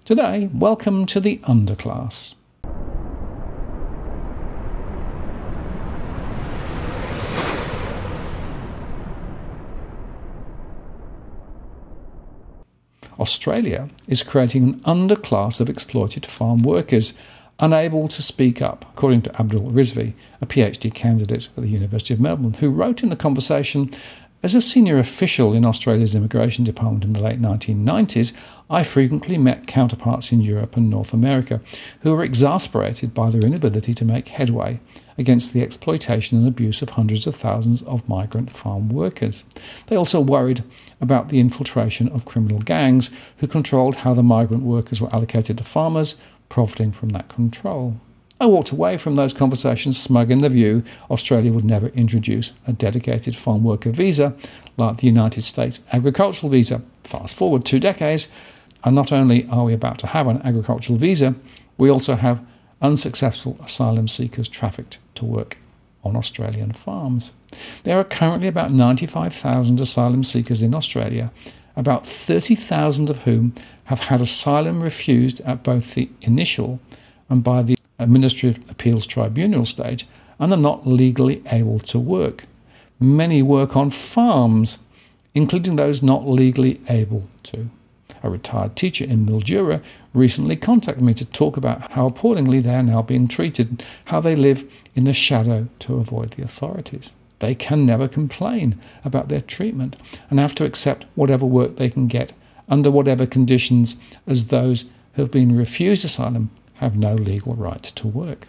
Today, welcome to The Underclass. Australia is creating an underclass of exploited farm workers unable to speak up, according to Abdul Rizvi, a PhD candidate at the University of Melbourne, who wrote in The Conversation, "As a senior official in Australia's immigration department in the late 1990s, I frequently met counterparts in Europe and North America who were exasperated by their inability to make headway against the exploitation and abuse of hundreds of thousands of migrant farm workers. They also worried about the infiltration of criminal gangs who controlled how the migrant workers were allocated to farmers, profiting from that control. I walked away from those conversations smug in the view Australia would never introduce a dedicated farm worker visa like the United States agricultural visa. Fast forward 2 decades, and not only are we about to have an agricultural visa, we also have unsuccessful asylum seekers trafficked to work on Australian farms. There are currently about 95,000 asylum seekers in Australia, about 30,000 of whom have had asylum refused at both the initial and by the Administrative Appeals Tribunal stage, and are not legally able to work. Many work on farms, including those not legally able to. A retired teacher in Mildura recently contacted me to talk about how appallingly they are now being treated, how they live in the shadow to avoid the authorities. They can never complain about their treatment and have to accept whatever work they can get under whatever conditions, as those who have been refused asylum have no legal right to work.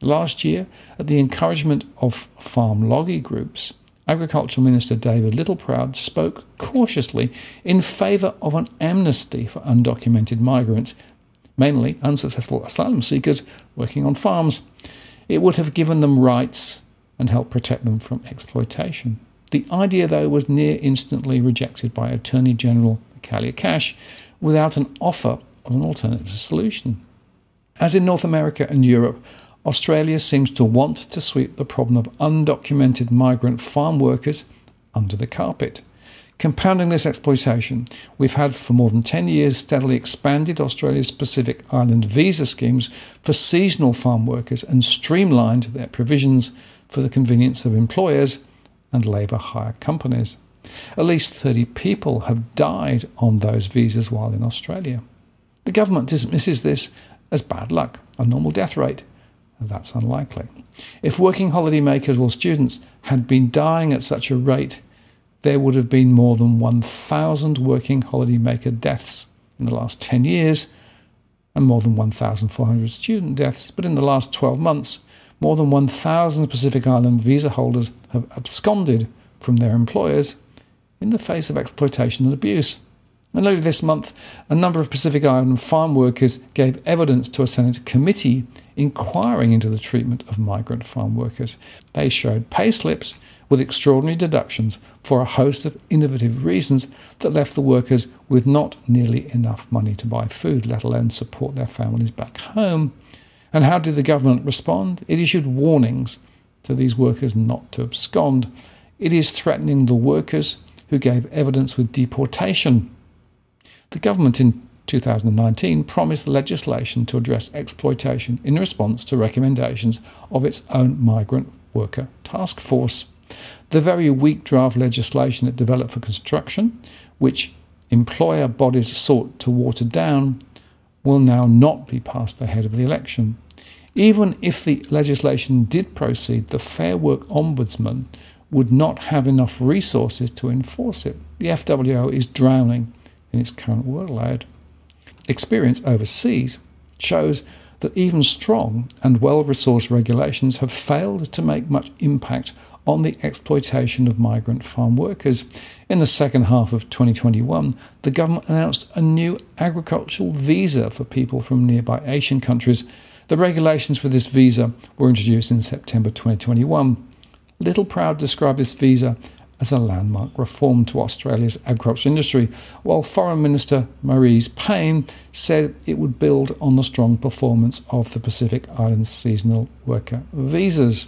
Last year, at the encouragement of farm lobby groups, Agriculture Minister David Littleproud spoke cautiously in favour of an amnesty for undocumented migrants, mainly unsuccessful asylum seekers working on farms. It would have given them rights and helped protect them from exploitation. The idea, though, was near instantly rejected by Attorney General Michaelia Cash without an offer of an alternative solution. As in North America and Europe, Australia seems to want to sweep the problem of undocumented migrant farm workers under the carpet. Compounding this exploitation, we've had for more than 10 years steadily expanded Australia's Pacific Island visa schemes for seasonal farm workers and streamlined their provisions for the convenience of employers and labour hire companies. At least 30 people have died on those visas while in Australia. The government dismisses this as bad luck, a normal death rate. That's unlikely. If working holiday makers or students had been dying at such a rate, there would have been more than 1,000 working holiday maker deaths in the last 10 years and more than 1,400 student deaths. But in the last 12 months, more than 1,000 Pacific Island visa holders have absconded from their employers in the face of exploitation and abuse. And later this month, a number of Pacific Island farm workers gave evidence to a Senate committee inquiring into the treatment of migrant farm workers. They showed pay slips with extraordinary deductions for a host of innovative reasons that left the workers with not nearly enough money to buy food, let alone support their families back home. And how did the government respond? It issued warnings to these workers not to abscond. It is threatening the workers who gave evidence with deportation. The government in 2019 promised legislation to address exploitation in response to recommendations of its own migrant worker task force. The very weak draft legislation it developed for construction, which employer bodies sought to water down, will now not be passed ahead of the election. Even if the legislation did proceed, the Fair Work Ombudsman would not have enough resources to enforce it. The FWO is drowning in its current workload. Experience overseas shows that even strong and well-resourced regulations have failed to make much impact on the exploitation of migrant farm workers. In the second half of 2021, the government announced a new agricultural visa for people from nearby Asian countries. The regulations for this visa were introduced in September 2021. Littleproud described this visa as a landmark reform to Australia's agriculture industry, while Foreign Minister Marise Payne said it would build on the strong performance of the Pacific Islands seasonal worker visas.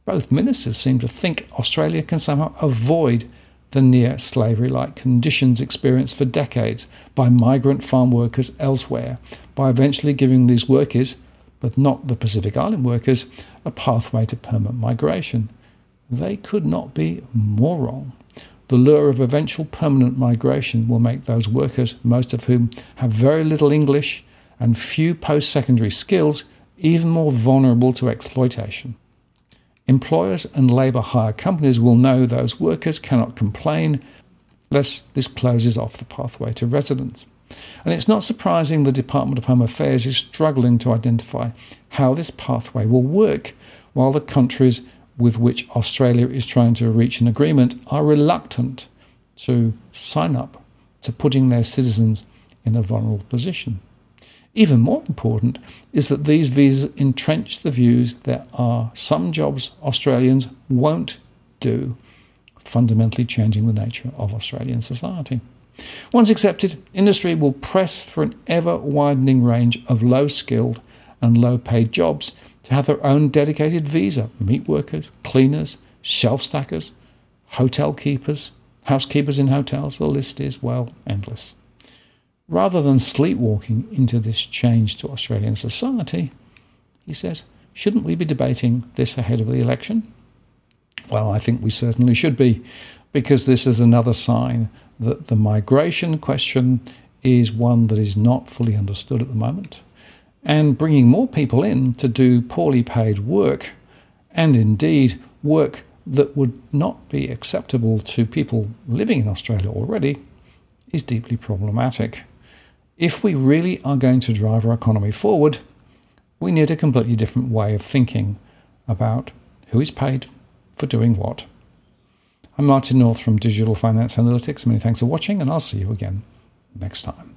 Both ministers seem to think Australia can somehow avoid the near slavery-like conditions experienced for decades by migrant farm workers elsewhere, by eventually giving these workers, but not the Pacific Island workers, a pathway to permanent migration. They could not be more wrong. The lure of eventual permanent migration will make those workers, most of whom have very little English and few post-secondary skills, even more vulnerable to exploitation. Employers and labour hire companies will know those workers cannot complain lest this closes off the pathway to residence. And it's not surprising the Department of Home Affairs is struggling to identify how this pathway will work, while the countries with which Australia is trying to reach an agreement are reluctant to sign up to putting their citizens in a vulnerable position. Even more important is that these visas entrench the views there are some jobs Australians won't do, fundamentally changing the nature of Australian society. Once accepted, industry will press for an ever-widening range of low-skilled and low-paid jobs to have their own dedicated visa: meat workers, cleaners, shelf-stackers, hotel keepers, housekeepers in hotels. The list is, well, endless. Rather than sleepwalking into this change to Australian society, he says, shouldn't we be debating this ahead of the election? Well, I think we certainly should be, because this is another sign that the migration question is one that is not fully understood at the moment. And bringing more people in to do poorly paid work, and indeed work that would not be acceptable to people living in Australia already, is deeply problematic. If we really are going to drive our economy forward, we need a completely different way of thinking about who is paid for doing what. I'm Martin North from Digital Finance Analytics. Many thanks for watching, and I'll see you again next time.